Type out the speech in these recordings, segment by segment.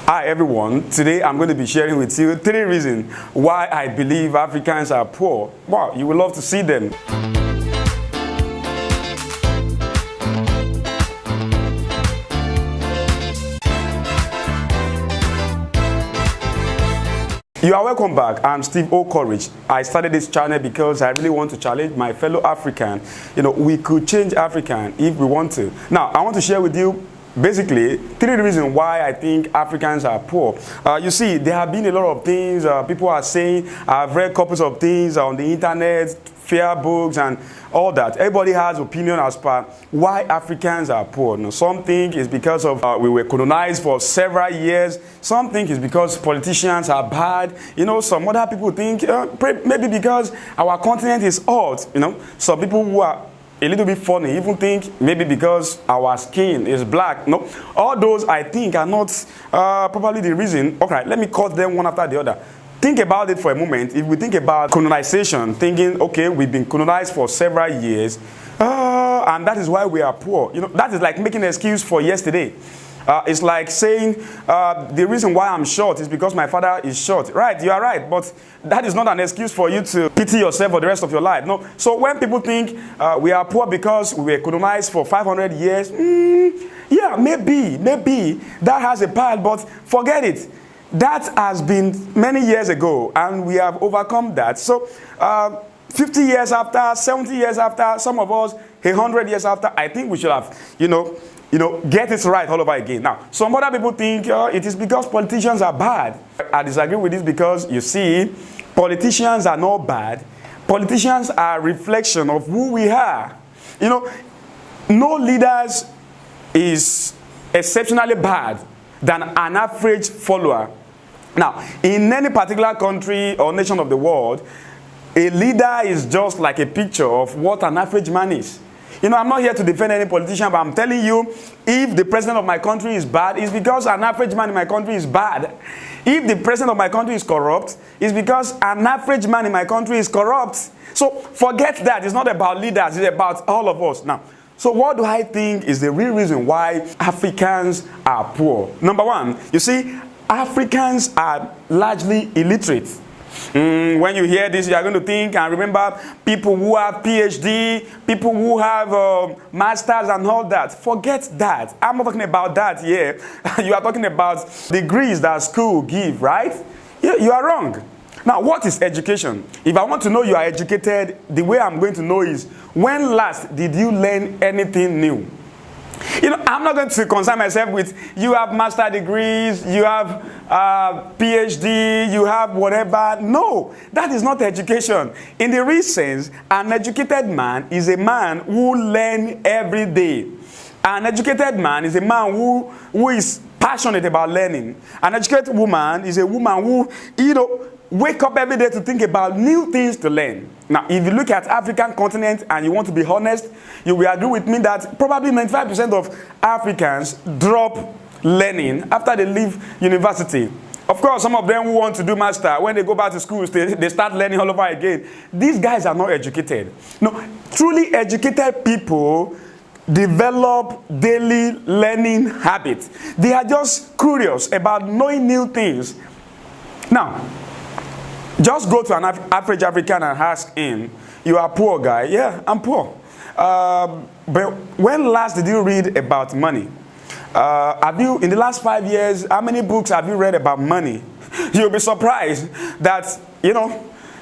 Hi everyone, today I'm going to be sharing with you 3 reasons why I believe Africans are poor. Wow, you will love to see them. You are welcome back. I'm Steve O. Courage. I started this channel because I really want to challenge my fellow African. We could change African if we want to. Now, I want to share with you basically 3 reasons why I think Africans are poor. You see, there have been a lot of things people are saying. I've read copies of things on the internet, fair books and all that. Everybody has opinion as per why Africans are poor. Some think it's because of we were colonized for several years. Some think it's because politicians are bad. Some other people think maybe because our continent is hot. Some people who are a little bit funny even think maybe because our skin is black. No, all those I think are not probably the reason. Okay, let me cut them one after the other. Think about it for a moment. If we think about colonization, thinking, okay, we've been colonized for several years, and that is why we are poor. That is like making an excuse for yesterday. It's like saying the reason why I'm short is because my father is short. Right, you are right, but that is not an excuse for you to pity yourself for the rest of your life. No. So when people think we are poor because we were colonized for 500 years, yeah, maybe that has a part, but forget it. That has been many years ago, and we have overcome that. So 50 years after, 70 years after, some of us 100 years after, I think we should have, get it right all over again. Now, some other people think it is because politicians are bad. I disagree with this because, you see, politicians are not bad. Politicians are a reflection of who we are. No leaders is exceptionally bad than an average follower. Now, in any particular country or nation of the world, a leader is just like a picture of what an average man is. I'm not here to defend any politician, but I'm telling you, if the president of my country is bad, it's because an average man in my country is bad. If the president of my country is corrupt, it's because an average man in my country is corrupt. So forget that. It's not about leaders, it's about all of us. Now, so what do I think is the real reason why Africans are poor? Number one, you see, Africans are largely illiterate. When you hear this, you are going to think and remember people who have PhD, people who have masters and all that. Forget that. I'm not talking about that here. You are talking about degrees that school give, right? You are wrong. Now, what is education? If I want to know you are educated, the way I'm going to know is, when last did you learn anything new? I'm not going to concern myself with you have master degrees, you have PhD, you have whatever. No, that is not education. In the real sense, an educated man is a man who learns every day. An educated man is a man who is passionate about learning. An educated woman is a woman who, wake up every day to think about new things to learn. Now, if you look at African continent and you want to be honest, you will agree with me that probably 95% of Africans drop learning after they leave university. Of course, some of them who want to do master, when they go back to school, they start learning all over again. These guys are not educated. No, truly educated people develop daily learning habits. They are just curious about knowing new things. Now, just go to an average African and ask him, you are poor guy? Yeah, I'm poor. But when last did you read about money? In the last 5 years, how many books have you read about money? You'll be surprised that,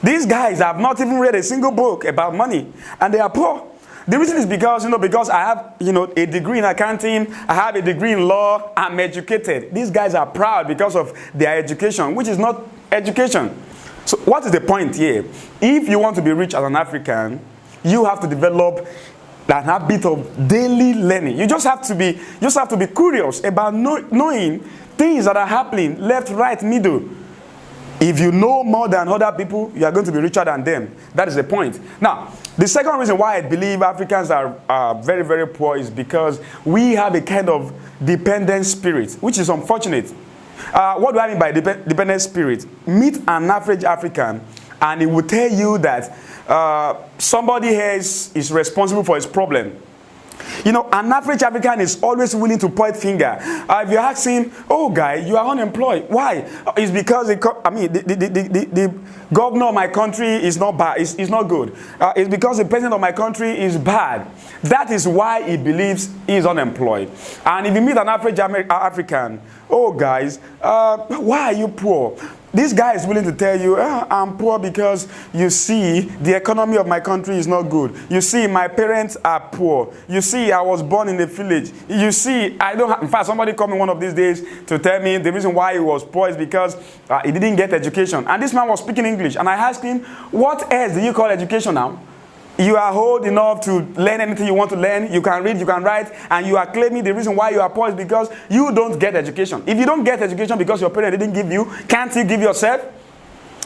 these guys have not even read a single book about money, and they are poor. The reason is because, because I have, a degree in accounting, I have a degree in law, I'm educated. These guys are proud because of their education, which is not education. So what is the point here? If you want to be rich as an African, you have to develop that habit of daily learning. You just have to be curious about knowing things that are happening left, right, middle. If you know more than other people, you are going to be richer than them. That is the point. Now, the second reason why I believe Africans are very, very poor is because we have a kind of dependent spirit, which is unfortunate. What do I mean by dependent spirit? Meet an average African and he will tell you that somebody else is responsible for his problem. You know, an average African is always willing to point finger. If you ask him, oh guy, you are unemployed. Why? It's because the governor of my country is not bad. It's not good. It's because the president of my country is bad. That is why he believes he is unemployed. And if you meet an average African, oh guys, why are you poor? This guy is willing to tell you, I'm poor because you see, the economy of my country is not good. You see, my parents are poor. You see, I was born in a village. You see, I don't have, in fact, somebody called me one of these days to tell me the reason why he was poor is because he didn't get education. And this man was speaking English. And I asked him, what else do you call education now? You are old enough to learn anything you want to learn. You can read, you can write, and you are claiming the reason why you are poor is because you don't get education. If you don't get education because your parents didn't give you, can't you give yourself?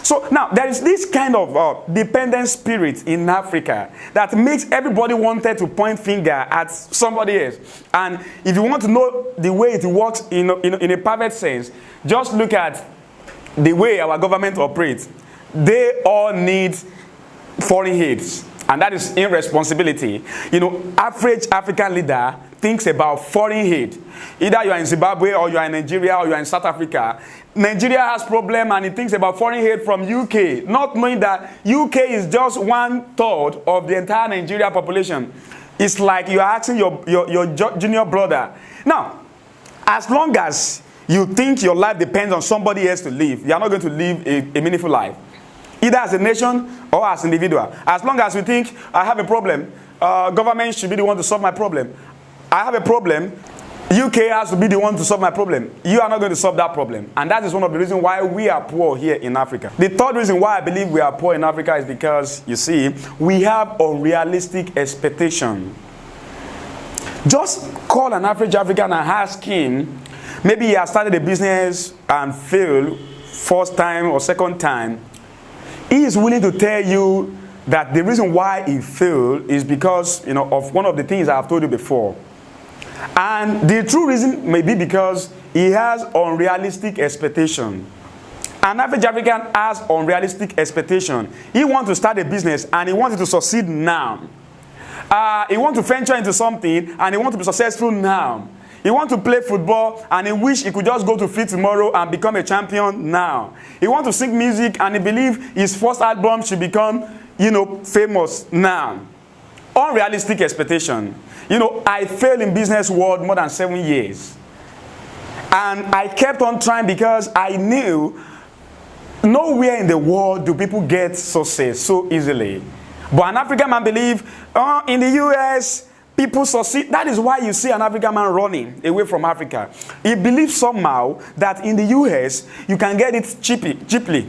So now, there is this kind of dependent spirit in Africa that makes everybody wanted to point finger at somebody else. And if you want to know the way it works in a perfect sense, just look at the way our government operates. They all need foreign aids. And that is irresponsibility. You know, average African leader thinks about foreign aid. Either you are in Zimbabwe or you are in Nigeria or you are in South Africa. Nigeria has problem and he thinks about foreign aid from UK, not knowing that UK is just 1/3 of the entire Nigeria population. It's like you are asking your junior brother. Now, as long as you think your life depends on somebody else to live, you are not going to live a meaningful life. Either as a nation or as an individual. As long as you think, I have a problem, government should be the one to solve my problem. I have a problem, UK has to be the one to solve my problem. You are not going to solve that problem. And that is one of the reasons why we are poor here in Africa. The third reason why I believe we are poor in Africa is because, you see, we have unrealistic expectation. Just call an average African and ask him, maybe he has started a business and failed first time or second time. He is willing to tell you that the reason why he failed is because, you know, of one of the things I have told you before. And the true reason may be because he has unrealistic expectation. An average African has unrealistic expectation. He wants to start a business and he wants it to succeed now. He wants to venture into something and he wants to be successful now. He wants to play football and he wish he could just go to field tomorrow and become a champion now. He wants to sing music and he believes his first album should become, you know, famous now. Unrealistic expectation. You know, I failed in business world more than 7 years. And I kept on trying because I knew nowhere in the world do people get success so easily. But an African man believes, in the US, people succeed. That is why you see an African man running away from Africa. He believes somehow that in the US, you can get it cheaply.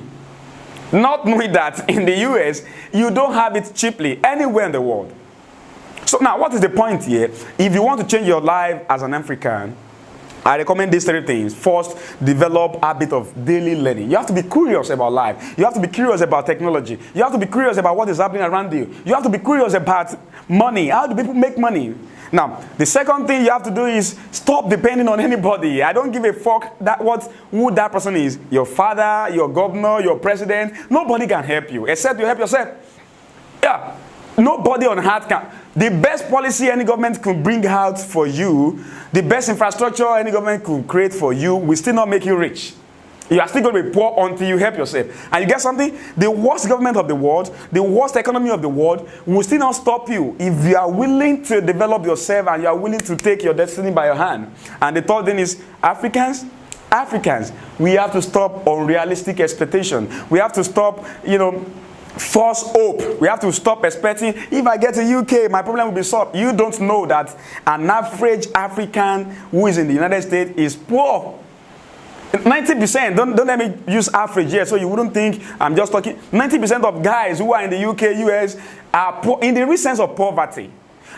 Not knowing that in the US, you don't have it cheaply anywhere in the world. So now, what is the point here? If you want to change your life as an African, I recommend these 3 things. First, develop a habit of daily learning. You have to be curious about life. You have to be curious about technology. You have to be curious about what is happening around you. You have to be curious about money. How do people make money? Now, the second thing you have to do is stop depending on anybody. I don't give a fuck who that person is. Your father, your governor, your president. Nobody can help you except you help yourself. Yeah. Nobody on earth can. The best policy any government could bring out for you, the best infrastructure any government could create for you, will still not make you rich. You are still going to be poor until you help yourself. And you get something? The worst government of the world, the worst economy of the world will still not stop you if you are willing to develop yourself and you are willing to take your destiny by your hand. And the third thing is, Africans, we have to stop unrealistic expectation. We have to stop, you know, false hope. We have to stop expecting, if I get to UK, my problem will be solved. You don't know that an average African who is in the United States is poor. 90%, don't let me use average here so you wouldn't think I'm just talking. 90% of guys who are in the UK, US are poor in the real sense of poverty.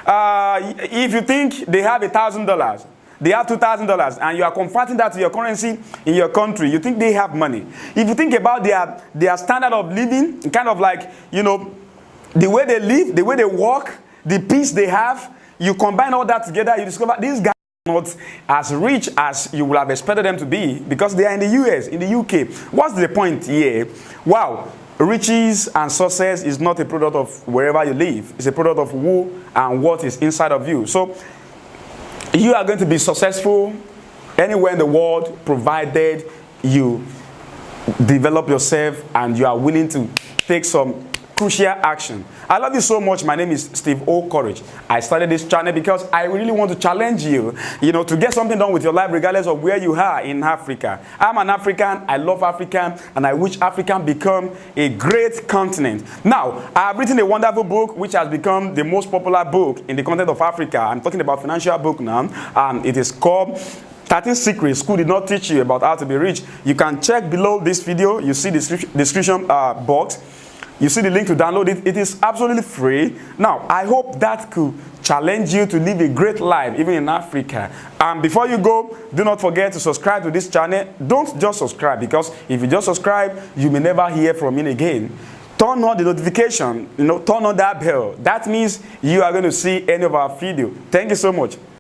If you think they have $1,000, they have $2,000, and you are converting that to your currency in your country, you think they have money. If you think about their standard of living, kind of like, you know, the way they live, the way they work, the peace they have, you combine all that together, you discover these guys are not as rich as you would have expected them to be because they are in the US, in the UK. What's the point here? Wow, riches and success is not a product of wherever you live. It's a product of who and what is inside of you. So You are going to be successful anywhere in the world, provided you develop yourself and you are willing to take some crucial action. I love you so much. My name is Steve O. Courage. I started this channel because I really want to challenge you, to get something done with your life regardless of where you are in Africa. I'm an African, I love Africa, and I wish Africa become a great continent. Now, I have written a wonderful book which has become the most popular book in the continent of Africa. I'm talking about financial book now, and it is called 13 Secrets School Did Not Teach You About How to Be Rich. You can check below this video. You see the description box. You see the link to download it. It is absolutely free. Now, I hope that could challenge you to live a great life, even in Africa. And before you go, do not forget to subscribe to this channel. Don't just subscribe, because if you just subscribe, you may never hear from me again. Turn on the notification, turn on that bell. That means you are going to see any of our video. Thank you so much.